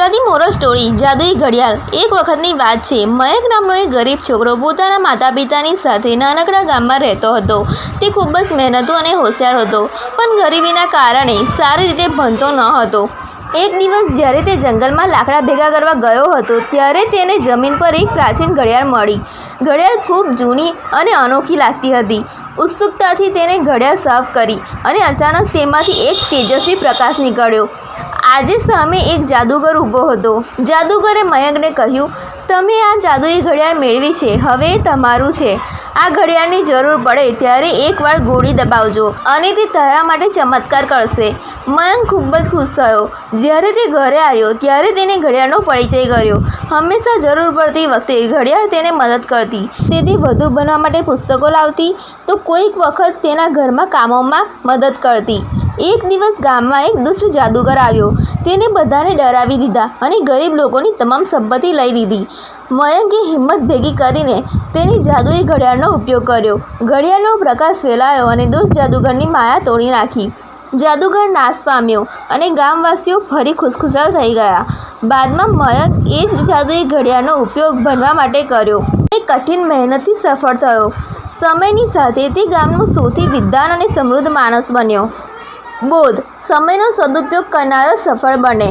Gujarati moral story જાદુઈ ઘડિયાળ। એક વખતની વાત છે, મયંક નામનો એક ગરીબ છોકરો પોતાના માતા પિતાની સાથે નાનકડા ગામમાં રહેતો હતો। તે ખૂબ જ મહેનતુ અને હોશિયાર હતો, પણ ગરીબીના કારણે સારી રીતે ભણતો ન હતો। એક દિવસ જ્યારે તે જંગલમાં લાકડા ભેગા કરવા ગયો હતો, ત્યારે તેને જમીન પર એક પ્રાચીન ઘડિયાળ મળી। ઘડિયાળ ખૂબ જૂની અને અનોખી લાગતી હતી। ઉત્સુકતાથી તેણે ઘડિયાળ સાફ કરી અને અચાનક તેમાંથી એક તેજસ્વી પ્રકાશ નીકળ્યો। આજે સામે એક જાદુગર ઊભો હતો। જાદુગરે મયંકને કહ્યું, તમે આ જાદુઈ ઘડિયાળ મેળવી છે, હવે એ તમારું છે। આ ઘડિયાળની જરૂર પડે ત્યારે એકવાર ગોળી દબાવજો અને તે તારા માટે ચમત્કાર કરશે। મયંક ખૂબ જ ખુશ થયો। જ્યારે તે ઘરે આવ્યો ત્યારે તેને ઘડિયાળનો પરિચય કર્યો। હંમેશા જરૂર પડતી વખતે ઘડિયાળ તેને મદદ કરતી। તે વધુ ભણવા માટે પુસ્તકો લાવતી તો કોઈક વખત તેના ઘરમાં કામોમાં મદદ કરતી। એક દિવસ ગામમાં એક દુષ્ટ જાદુગર આવ્યો। તેને બધાને ડરાવી દીધા અને ગરીબ લોકોની તમામ સંપત્તિ લઈ લીધી। મયંકે હિંમત ભેગી કરીને તેની જાદુઈ ઘડિયાળનો ઉપયોગ કર્યો। ઘડિયાળનો પ્રકાશ ફેલાયો અને દુષ્ટ જાદુગરની માયા તોડી નાખી। જાદુગર નાશ પામ્યો અને ગામવાસીઓ ફરી ખુશખુશાલ થઈ ગયા। બાદમાં મયંક એ જ જાદુઈ ઘડિયાળનો ઉપયોગ ભણવા માટે કર્યો અને કઠિન મહેનતથી સફળ થયો। સમયની સાથે તે ગામનો સૌથી વિદ્વાન અને સમૃદ્ધ માણસ બન્યો। બોધ: સમયનો સદુપયોગ કરનારો સફળ બને।